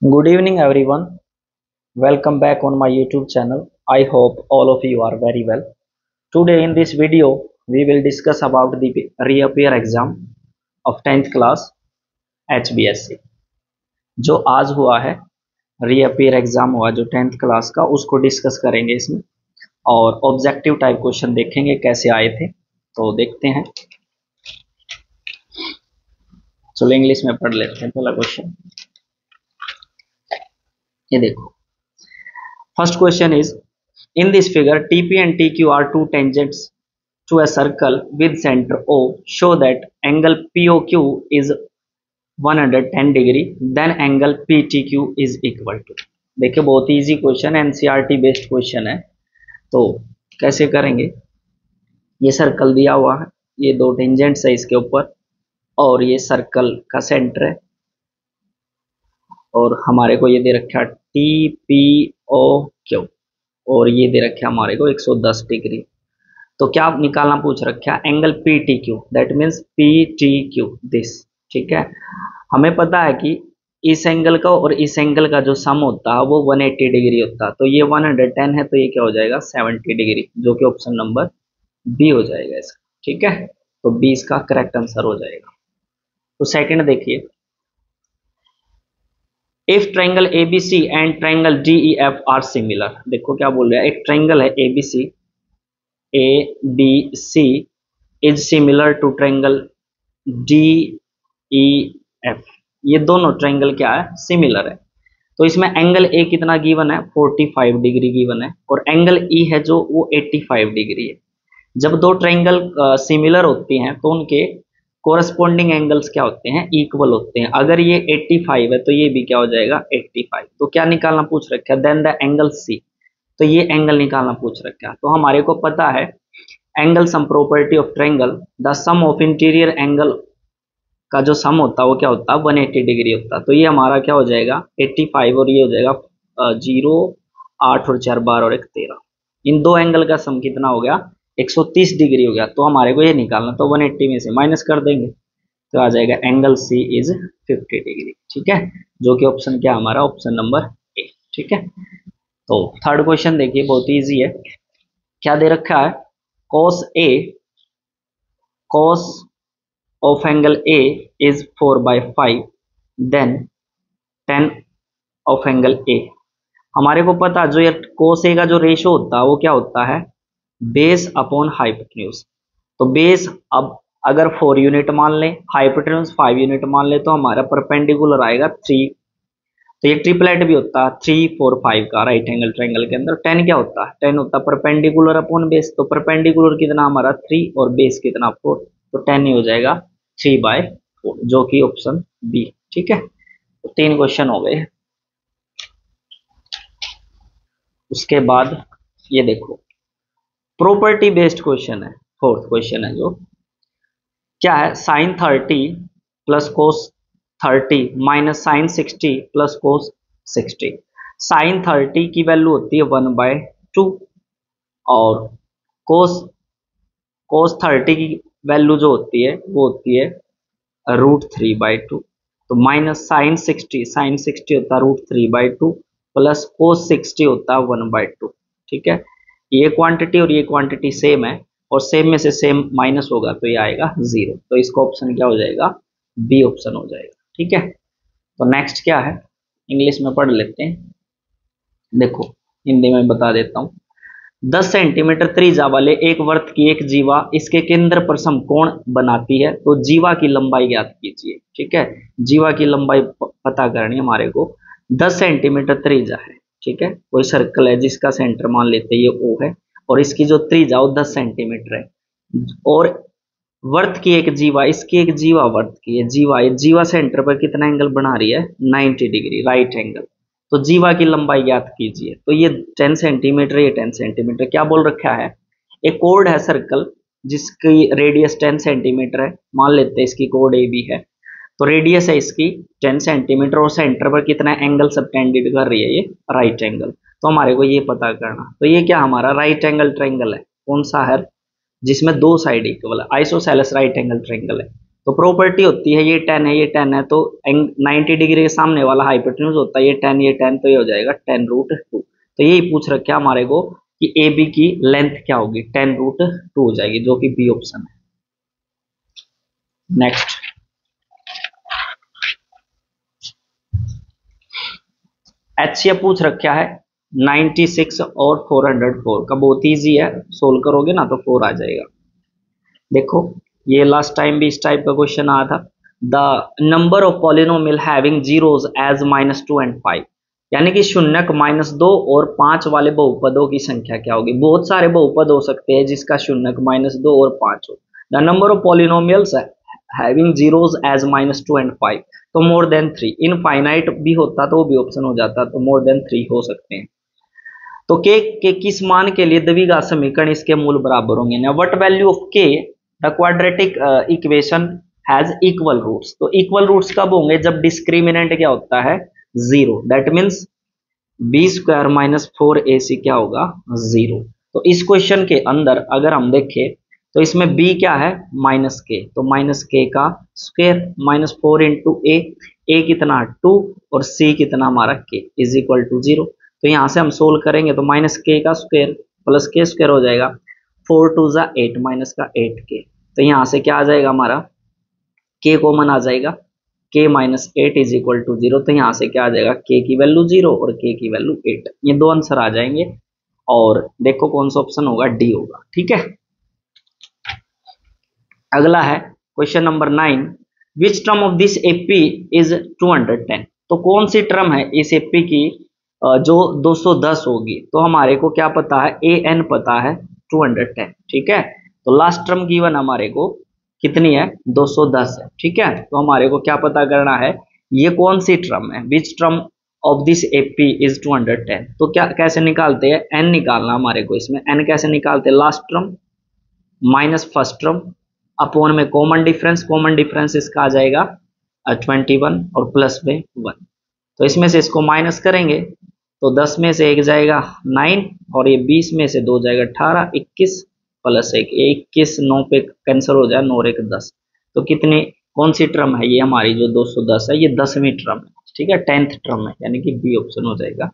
Good evening, everyone. Welcome back on my YouTube channel. I hope all of you are very well. Today, in this video, we will discuss about the reappear exam of 10th class HBSC. जो आज हुआ है, reappear exam हुआ जो 10th class का, उसको discuss करेंगे इसमें और ऑब्जेक्टिव टाइप क्वेश्चन देखेंगे कैसे आए थे। तो देखते हैं, चलो इंग्लिश में पढ़ लेते हैं। पहला क्वेश्चन ये देखो। First question is, in this figure, TP and TQ are two tangents to a circle with center O. Show that angle POQ is 110 degree, then angle PTQ is equal to। देखिए बहुत easy question, NCERT based question है। तो कैसे करेंगे, ये circle दिया हुआ है, ये दो टेंजेंट्स है इसके ऊपर और ये सर्कल का सेंटर है और हमारे को ये दे रखा है TPOQ और ये दे रखा है हमारे को 110 डिग्री। तो क्या निकालना पूछ रखा है, angle PTQ, that means PTQ this. ठीक है, हमें पता है कि इस एंगल का और इस एंगल का जो सम होता है वो 180 डिग्री होता है। तो ये 110 है तो ये क्या हो जाएगा 70 डिग्री, जो कि ऑप्शन नंबर बी हो जाएगा इसका। ठीक है, तो बी इसका करेक्ट आंसर हो जाएगा। तो सेकंड देखिए, if triangle ABC and triangle DEF are similar. देखो क्या बोल रहा है, एक ट्रायंगल है ABC is similar to triangle DEF। ये दोनों ट्रायंगल क्या है, सिमिलर है। तो इसमें एंगल ए कितना गिवन है, 45 डिग्री गिवन है और एंगल ई है जो वो 85 डिग्री है। जब दो ट्रायंगल सिमिलर होती हैं तो उनके कोरस्पॉन्डिंग एंगल्स क्या होते हैं, इक्वल होते हैं। अगर ये 85 है तो ये भी क्या हो जाएगा 85। तो क्या निकालना पूछ रखा है, देन द एंगल सी। तो ये एंगल निकालना पूछ रखा है। तो हमारे को पता है angle sum property of triangle, the sum of interior angle का जो सम होता है वो क्या होता है 180 डिग्री होता है। तो ये हमारा क्या हो जाएगा 85 और ये हो जाएगा 0, 8 और 4 12 और 1 13। इन दो एंगल का सम कितना हो गया 130 डिग्री हो गया। तो हमारे को ये निकालना, तो 180 में से माइनस कर देंगे तो आ जाएगा एंगल सी इज 50 डिग्री। ठीक है, जो कि ऑप्शन क्या हमारा, ऑप्शन नंबर ए। ठीक है, तो थर्ड क्वेश्चन देखिए, बहुत इजी है। क्या दे रखा है, cos of angle A is 4/5, then tan of angle A। हमारे को पता जो ये cos A का जो रेशो होता है वो क्या होता है, बेस अपॉन हाइपोटेन्यूज। तो बेस अब अगर 4 यूनिट मान लें, हाइपोटेन्यूज 5 यूनिट मान ले, तो हमारा परपेंडिकुलर आएगा 3। तो ये ट्रिपलेट भी होता है 3 4 5 का राइट एंगल ट्रायंगल के अंदर। 10 क्या होता है, 10 होता है परपेंडिकुलर अपॉन बेस। तो परपेंडिकुलर कितना हमारा 3 और बेस कितना 4, तो 10 ही हो जाएगा 3/4, जो कि ऑप्शन बी। ठीक है, तो 3 क्वेश्चन हो गए। उसके बाद ये देखो, प्रॉपर्टी बेस्ड क्वेश्चन है, फोर्थ क्वेश्चन है जो क्या है, sin 30 plus cos 30 minus sine 60 plus cos 60। sin 30 की वैल्यू होती है 1/2 और cos 30 की वैल्यू जो होती है वो होती है √3/2। तो माइनस साइन 60 होता है √3/2 प्लस cos 60 होता है 1/2। ठीक है, ये क्वांटिटी और ये क्वांटिटी सेम है और सेम में से सेम माइनस होगा तो ये आएगा 0। तो इसका ऑप्शन क्या हो जाएगा, बी ऑप्शन हो जाएगा। ठीक है, तो नेक्स्ट क्या है, इंग्लिश में पढ़ लेते हैं। देखो हिंदी में बता देता हूँ। 10 सेंटीमीटर त्रिज्या वाले एक वृत्त की एक जीवा इसके केंद्र पर समकोण बनाती है, तो जीवा की लंबाई ज्ञात कीजिए। ठीक है, जीवा की लंबाई पता करनी है हमारे को। 10 सेंटीमीटर त्रिज्या है। ठीक है, कोई सर्कल है जिसका सेंटर मान लेते हैं ये O है और इसकी जो त्रिज्या वो 10 सेंटीमीटर है और वर्त की एक जीवा, इसकी एक जीवा वर्त की है, जीवा सेंटर पर कितना एंगल बना रही है 90 डिग्री राइट एंगल। तो जीवा की लंबाई ज्ञात कीजिए। तो ये 10 सेंटीमीटर, ये 10 सेंटीमीटर। क्या बोल रखा है, एक कोड है सर्कल जिसकी रेडियस 10 सेंटीमीटर है, मान लेते हैं इसकी कोड ए बी है। तो रेडियस है इसकी 10 सेंटीमीटर और सेंटर पर कितना एंगल सबटेंडेड कर रही है, ये राइट एंगल। तो हमारे को ये पता करना, तो ये क्या हमारा राइट एंगल ट्रायंगल है। कौन सा है, जिसमें दो साइड इक्वल है, आइसोसेलेस राइट एंगल ट्रायंगल है। तो प्रॉपर्टी होती है ये 10 है, ये 10 है, तो 90 डिग्री के सामने वाला हाइपोटेन्यूज होता है ये 10, ये 10, तो ये हो जाएगा 10√2। तो यही पूछ रखा है हमारे को कि ए बी की लेंथ क्या होगी, 10√2 हो जाएगी, जो कि बी ऑप्शन है। नेक्स्ट, HCF पूछ रखा है 96 और 404 का, बहुत इजी है, सोल्व करोगे ना तो 4 आ जाएगा। देखो ये लास्ट टाइम भी इस टाइप का क्वेश्चन आया था। The number of polynomial having zeros as -2 and 5, यानी कि शून्यक -2 और 5 वाले बहुपदों की संख्या क्या होगी। बहुत सारे बहुपद हो सकते हैं जिसका शून्यक -2 और 5 हो। The number of polynomials having zeros as -2 and 5, तो मोर देन 3। इनफाइनाइट भी होता तो वो भी ऑप्शन हो जाता, तो मोर देन 3 हो सकते हैं। तो के किस मान के लिए द्विघात समीकरण इसके मूल बराबर होंगे ना। What value of k the quadratic equation has equal roots. तो इक्वल रूट्स कब होंगे, जब डिस्क्रिमिनेंट क्या होता है 0, दैट मीन्स b² - 4ac क्या होगा 0। तो इस क्वेश्चन के अंदर अगर हम देखें तो इसमें b क्या है -k, तो -k का स्क्वायर -4 इंटू a कितना 2 और c कितना हमारा k इज इक्वल टू 0। तो यहाँ से हम सोल्व करेंगे तो -k का स्क्वायर प्लस k स्क्वायर हो जाएगा, 4 2 = 8 माइनस का 8k। तो यहाँ से क्या आ जाएगा हमारा k कॉमन आ जाएगा, k - 8 इज इक्वल टू 0। तो यहाँ से क्या आ जाएगा k की वैल्यू 0 और k की वैल्यू 8, ये दो आंसर आ जाएंगे। और देखो कौन सा ऑप्शन होगा, डी होगा। ठीक है, अगला है question number 9, which term of this AP is 210। तो कौन सी टर्म है इस एपी की जो 210 होगी। तो हमारे को क्या पता है, ए एन पता है 210। ठीक है, तो लास्ट टर्म गिवन हमारे को कितनी है 210 है। ठीक है, तो हमारे को क्या पता करना है, ये कौन सी टर्म है, which term of this AP is 210। तो क्या कैसे निकालते हैं, एन निकालना हमारे को। इसमें एन कैसे निकालते हैं, last term minus first term upon में कॉमन डिफरेंस, कॉमन डिफरेंस इसका आ जाएगा 21 और प्लस में 1। तो इसमें से इसको माइनस करेंगे तो 10 में से 1 जाएगा 9 और ये 20 में से 2 जाएगा 18, 21 प्लस 1, 21 9 पे कैंसिल हो जाए, 9 और 1 10। तो कितनी कौन सी टर्म है ये हमारी जो 210 है, ये 10वीं टर्म है। ठीक है, 10th टर्म है, यानी कि बी ऑप्शन हो जाएगा।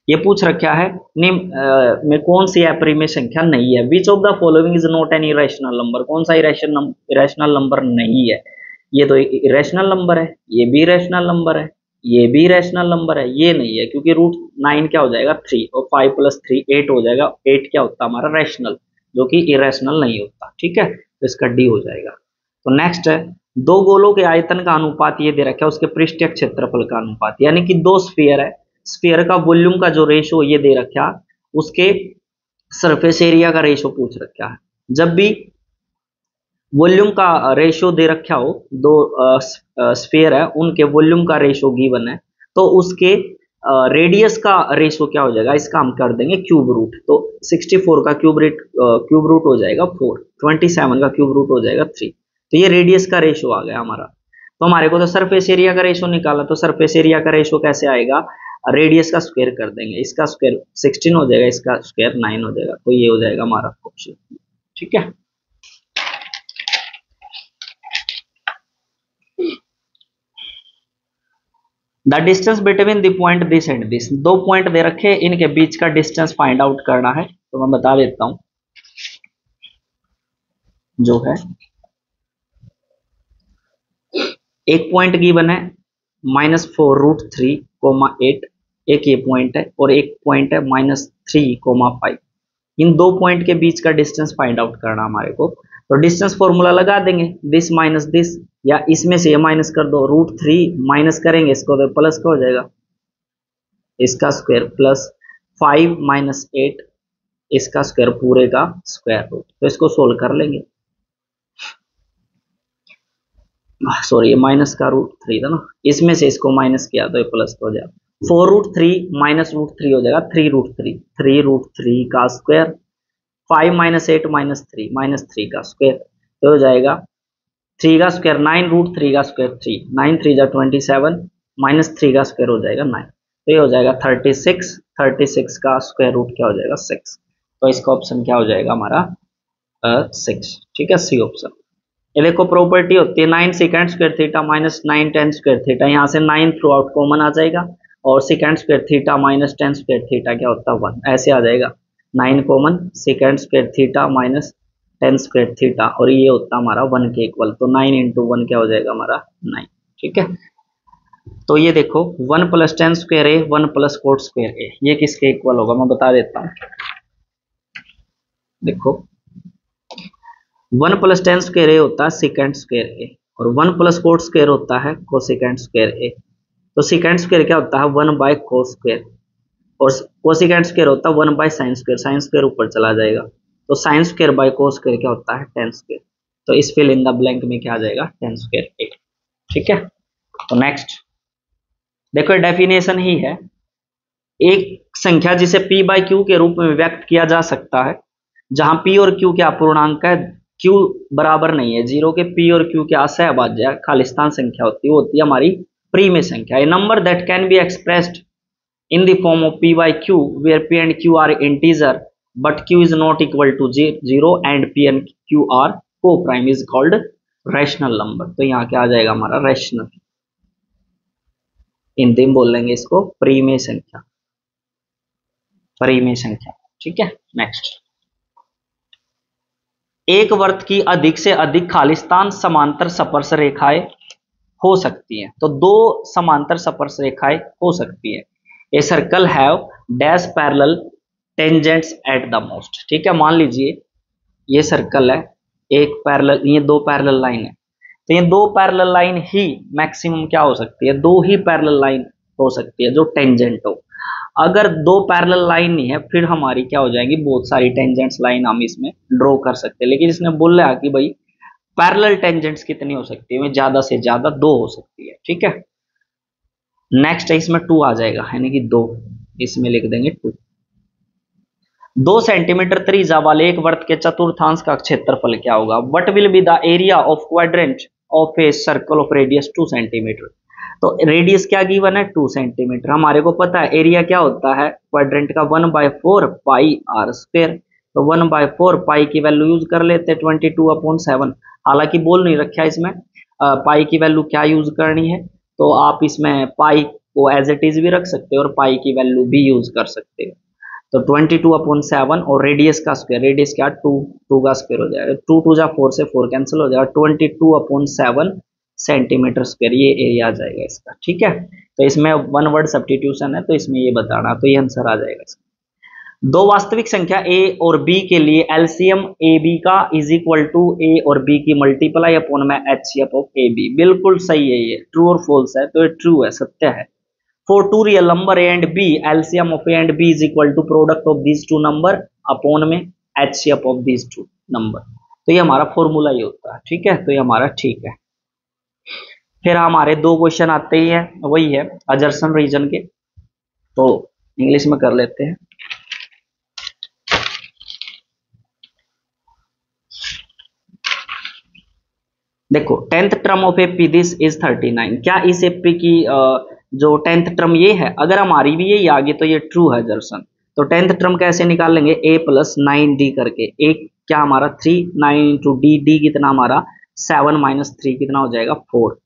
ये पूछ रखा है निम्न में कौन सी अपरिमेय संख्या नहीं है, which of the following is not an irrational number. कौन सा इरेशनल नंबर नहीं है, ये तो इरेशनल नंबर है, ये भी इरेशनल नंबर है, ये भी इरेशनल नंबर है, ये नहीं है क्योंकि √9 क्या हो जाएगा 3 और 5 + 3 8 हो जाएगा। 8 क्या होता है हमारा रेशनल, जो कि इरेशनल नहीं होता। ठीक है, तो इसका डी हो जाएगा। तो नेक्स्ट है, दो गोलों के आयतन का अनुपात ये दे रखा है, उसके पृष्ठीय क्षेत्रफल का अनुपात, यानी कि दो स्फीयर है, स्फीयर का वॉल्यूम का जो रेशो ये दे रखा, उसके सरफेस एरिया का रेशो पूछ रखा है। जब भी वॉल्यूम का रेशो दे रखा हो, दो स्फीयर है उनके वॉल्यूम का रेशो गिवन है, तो उसके रेडियस का रेशो क्या हो जाएगा, इसका हम कर देंगे क्यूब रूट। तो 64 का क्यूब रूट हो जाएगा 4, 27 का क्यूब रूट हो जाएगा 3। तो ये रेडियस का रेशो आ गया हमारा। तो हमारे को तो सरफेस एरिया का रेशो निकाला, तो सरफेस एरिया का रेशो कैसे आएगा, रेडियस का स्क्वायर कर देंगे, इसका स्क्वायर 16 हो जाएगा, इसका स्क्वायर 9 हो जाएगा। तो ये हो जाएगा हमारा ऑप्शन। ठीक है, the distance between the point this and this, दो पॉइंट दे रखे, इनके बीच का डिस्टेंस फाइंड आउट करना है। तो मैं बता देता हूं, जो है एक पॉइंट गिवन है -4√3, 8, एक ये पॉइंट है और एक पॉइंट है -3, 5। इन दो पॉइंट के बीच का डिस्टेंस फाइंड आउट करना हमारे को। तो डिस्टेंस फॉर्मूला लगा देंगे, दिस माइनस दिस, या इसमें से ये माइनस कर दो, √3 माइनस करेंगे इसको तो प्लस का हो जाएगा, इसका स्क्वायर प्लस 5 - 8 इसका स्क्वायर पूरे का स्क्वायर रूट। तो इसको सोल्व कर लेंगे, सॉरी ये माइनस का √3 था ना, इसमें से इसको माइनस किया तो ये प्लस हो जाएगा। 4√3 माइनस √3 हो जाएगा 3√3, 3√3 का स्क्वायर, 5 - 8 -3 -3 का स्क्वायर, तो हो जाएगा 3 का स्क्वायर 9√3 का स्क्वायर 3, 9 3 = 27 -3 का स्क्वायर हो जाएगा 9। तो ये हो जाएगा 36, 36 का स्क्वायर रूट क्या हो जाएगा 6। तो इसका ऑप्शन क्या हो जाएगा हमारा 6। ठीक है, सी ऑप्शन। ये देखो प्रॉपर्टी होती है 9 second square theta minus 9 ten square theta, यहाँ से 9 थ्रू आउट कॉमन आ जाएगा और second square theta minus 10 square theta क्या होता है 1, ऐसे आ जाएगा 9 common second square theta minus 10 square theta और ये होता है हमारा 1 के इक्वल, तो 9 इंटू 1 क्या हो जाएगा हमारा 9। ठीक है, तो ये देखो 1 प्लस 10 स्क्वायर ए 1 प्लस कोट स्क्वायर ए, ये किसके इक्वल होगा मैं बता देता हूँ। देखो 1 प्लस 10 स्क्वायर ए होता है सेकेंड स्क्वायर ए और 1 प्लस कोट स्क्वायर होता है कोसेकेंड स्क्वायर ए। तो सेकेंड स्क्वायर क्या होता है 1 बाय कोस स्क्वायर और कोसेकेंड स्क्वायर होता है 1 by sine square, sine square ऊपर चला जाएगा, तो sine square by cos square क्या होता है 10 स्क्वायर। तो इस फिल इन द ब्लैंक में क्या आ जाएगा 10 स्क्वायर ए। ठीक है, तो नेक्स्ट देखो डेफिनेशन ही है, एक संख्या जिसे p बाई क्यू के रूप में व्यक्त किया जा सकता है जहां p और q क्या पूर्णांक है, q बराबर नहीं है जीरो के, p और q क्या सहभाज्य खालिस्तान संख्या होती है, वो होती है हमारी प्रीमेय संख्या। A number that can be expressed in the form of p by q where p and q are integer but q is not equal to 0 and p and q are co-prime is called rational number। तो यहाँ क्या आ जाएगा हमारा rational, Hindi में बोल लेंगे इसको प्रीमेय संख्या, प्रीमेय संख्या। ठीक है, नेक्स्ट एक वर्त की अधिक से अधिक खालिस्तान समांतर स्पर्श रेखाएं हो सकती हैं, तो दो समांतर स्पर्श रेखाएं हो सकती है। A circle have dash parallel tangents at the most. ठीक है, मान लीजिए ये सर्कल है, एक पैरेलल, ये दो पैरेलल लाइन है, तो ये दो पैरेलल लाइन ही मैक्सिमम क्या हो सकती है, दो ही पैरेलल लाइन हो सकती है जो टेंजेंट हो। अगर दो पैरेलल लाइन नहीं है फिर हमारी क्या हो जाएगी बहुत सारी टेंजेंट्स लाइन हम इसमें ड्रॉ कर सकते हैं, लेकिन इसने बोला कि भाई पैरेलल टेंजेंट्स कितनी हो सकती है, ज्यादा से ज्यादा दो हो सकती है। ठीक है, नेक्स्ट है इसमें 2 आ जाएगा, यानी कि 2, इसमें लिख देंगे 2। 2 सेंटीमीटर त्रिज्या वाले एक वर्त के चतुर्थांश का क्षेत्रफल क्या होगा, what will be the area of quadrant of a circle of radius 2 centimetre. तो रेडियस क्या गिवन है 2 सेंटीमीटर, हमारे को पता है एरिया क्या होता है क्वाड्रेंट का 1/4 पाई आर स्क्वायर, तो 1/4 पाई की वैल्यू यूज कर लेते हैं 22/7। हालांकि बोल नहीं रखा है इसमें पाई की वैल्यू क्या यूज करनी है, तो आप इसमें पाई को एज इट इज भी रख सकते हो और पाई की वैल्यू भी यूज कर सकते हो। तो 22/7 और रेडियस का स्क्वायर, रेडियस क्या 2 का स्क्वायर हो जाएगा, 2 2 जा 4 से 4 कैंसिल हो जाएगा, 22/7 सेंटीमीटर स्क्वायर ये एरिया आ जाएगा इसका। ठीक है, तो इसमें वन वर्ड सब्स्टिट्यूशन है तो इसमें ये बताना, तो ये आंसर आ जाएगा इसका। दो वास्तविक संख्या a और b के लिए एलसीएम ए बी का इज इक्वल टू a और b की मल्टीप्लाई अपॉन में एचसीएफ ऑफ ए बी। बिल्कुल सही है, ये ट्रू और फॉल्स है, तो ये ट्रू है, सत्य है। For two real number a and b LCM of a and b is equal to product of these two number upon में HCF of these two number. तो ये हमारा फॉर्मूला ही होता है। ठीक है, तो ये हमारा ठीक है। फिर हमारे दो क्वेश्चन आते ही है, वही है अजर्सन रीजन के, तो इंग्लिश में कर लेते हैं। देखो 10th term of AP this is 39, क्या इस एपी की जो 10th टर्म ये है, अगर हमारी भी यही आ गई तो ये ट्रू है जर्सन। तो 10th टर्म कैसे निकाल लेंगे, a प्लस 9d करके, एक क्या हमारा 3, 9 इंटू डी कितना हमारा 7 माइनस 3 कितना हो जाएगा 4,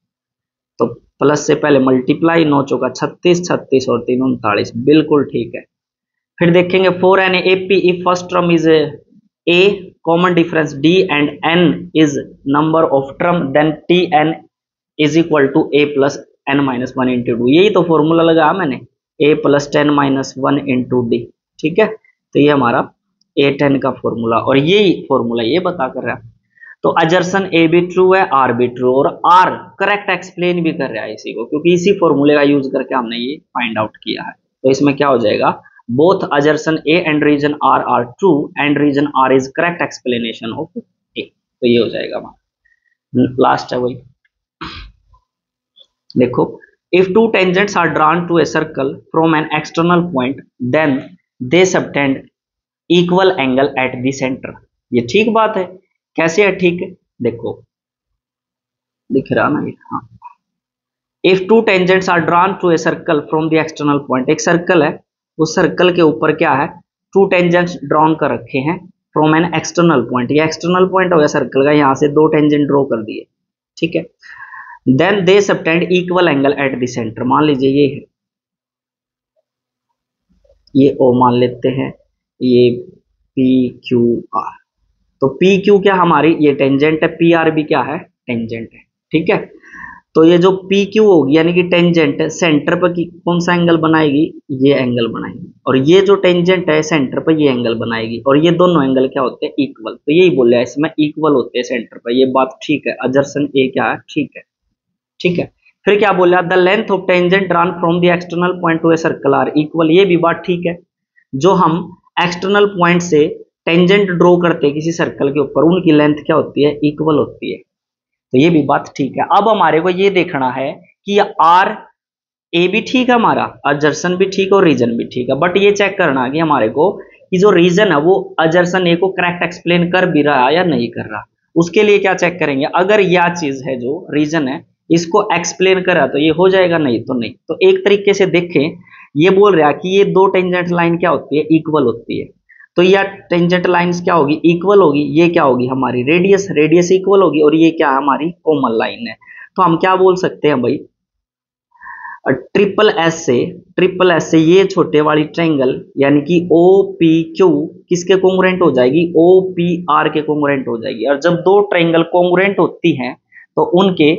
तो प्लस से पहले मल्टीप्लाई, 9 चौका 36, 36 और 3 39, बिल्कुल ठीक है। फिर देखेंगे 4 an AP if first term is a common difference d and n is number of term then tn is equal to a plus n minus 1 into 2। यही तो फॉर्मूला लगाया मैंने, a plus 10 minus 1 into d। ठीक है, तो ये हमारा a10 का फॉर्मूला और यही फॉर्मूला ये बता कर रहा है। तो अजर्सन a भी ट्रू है, r भी ट्रू, और r करेक्ट एक्सप्लेन भी कर रहा है इसी को, क्योंकि इसी फॉर्मूले का यूज करके हमने ये फाइंड आउट किया है। तो इसमें क्या हो जाएगा, both assertion A and region R are true and region R is correct explanation of A। तो ये हो जाएगा हमारा लास्ट है वही। देखो if two tangents are drawn to a circle from an external point then they subtend equal angle at the center। ये ठीक बात है, कैसे है ठीक है, देखो दिख रहा ना ये, हाँ। if two tangents are drawn to a circle from the external point, एक सर्कल है, उस सर्कल के ऊपर क्या है, टू टेंजेंट्स ड्रॉन कर रखे हैं फ्रॉम एन एक्सटर्नल पॉइंट, ये एक्सटर्नल पॉइंट हो गया सर्कल का, यहाँ से दो टेंजेंट ड्रॉ कर दिए, ठीक है। Then they subtend equal angle at the centre, मान लीजिए ये है, ये ओ मान लेते हैं, ये पी क्यू आर, तो पी क्यू क्या हमारी ये टेंजेंट है, पी आर भी क्या है टेंजेंट है, ठीक है। तो ये जो पी क्यू होगी यानी कि टेंजेंट सेंटर पर की कौन सा एंगल बनाएगी, ये एंगल बनाएगी, और ये जो टेंजेंट है सेंटर पर ये एंगल बनाएगी, और ये दोनों एंगल क्या होते हैं इक्वल, तो यही बोल रहा है इसमें इक्वल होते हैं सेंटर पर, ये बात ठीक है, अजर्सन ए क्या है ठीक है, ठीक है। फिर क्या बोला, the length of tangent drawn from the external point to a circle are equal, ये भी बात ठीक है, जो हम एक्सटर्नल पॉइंट से टेंजेंट ड्रॉ करते हैं किसी सर्कल के ऊपर, उनकी लेंथ क्या होती है इक्वल होती है, तो ये भी बात ठीक है। अब हमारे को ये देखना है कि आर ए भी ठीक है हमारा, अजर्सन भी ठीक और रीजन भी ठीक है, बट ये चेक करना कि हमारे को कि जो रीजन है वो अजर्सन ए को करेक्ट एक्सप्लेन कर भी रहा है या नहीं कर रहा। उसके लिए क्या चेक करेंगे, अगर यह चीज है जो रीजन है इसको एक्सप्लेन करा तो ये हो जाएगा, नहीं तो नहीं। तो एक तरीके से देखें, ये बोल रहा है कि ये दो टेंजेंट लाइन क्या होती है इक्वल होती है, तो यह टेंजेंट लाइंस क्या होगी इक्वल होगी, ये क्या होगी हमारी रेडियस, रेडियस इक्वल होगी, और ये क्या हमारी कॉमन लाइन है। तो हम क्या बोल सकते हैं भाई, ट्रिपल एस से ये छोटे वाली ट्रायंगल यानी कि ओ पी क्यू किसके कोंग्रुएंट हो जाएगी, ओ पी आर के कोंग्रुएंट हो जाएगी, और जब दो ट्रायंगल कोंग्रुएंट होती हैं तो उनके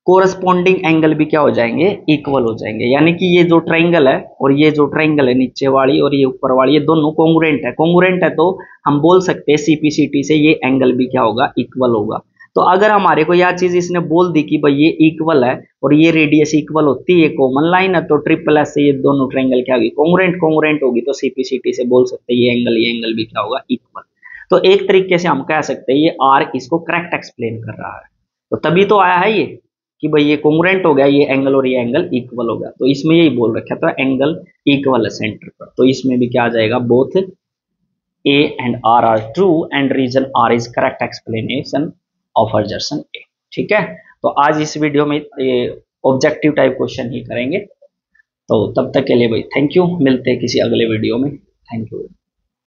कोरस्पॉन्डिंग एंगल भी क्या हो जाएंगे इक्वल हो जाएंगे, यानी कि ये जो ट्रायंगल है और ये जो ट्रायंगल है नीचे वाली और ये ऊपर वाली, ये दोनों कोंग्रुएंट है, कोंग्रुएंट है तो हम बोल सकते हैं सीपीसीटी से ये एंगल भी क्या होगा इक्वल होगा। तो अगर हमारे को यह चीज इसने बोल दी कि भाई ये इक्वल है और ये रेडियस इक्वल होती है, ये कॉमन लाइन है, तो ट्रिपल एस से ये दोनों ट्रायंगल क्या होगी कोंग्रुएंट होगी, तो सीपीसीटी से बोल सकते हैं ये एंगल भी क्या होगा इक्वल। तो एक तरीके से हम कह सकते हैं ये आर इसको करेक्ट एक्सप्लेन कर रहा है, तो तभी तो आया है ये कि भाई ये कोंग्रुएंट हो गया ये एंगल और ये एंगल इक्वल हो गया, तो इसमें यही बोल रखा था एंगल इक्वल है सेंटर पर, तो इसमें भी क्या आ जाएगा both A and R are true and reason R is correct explanation of assertion A, ठीक है। तो आज इस वीडियो में ये ऑब्जेक्टिव टाइप क्वेश्चन ही करेंगे, तो तब तक के लिए भाई थैंक यू, मिलते हैं किसी अगले वीडियो में, थैंक यू।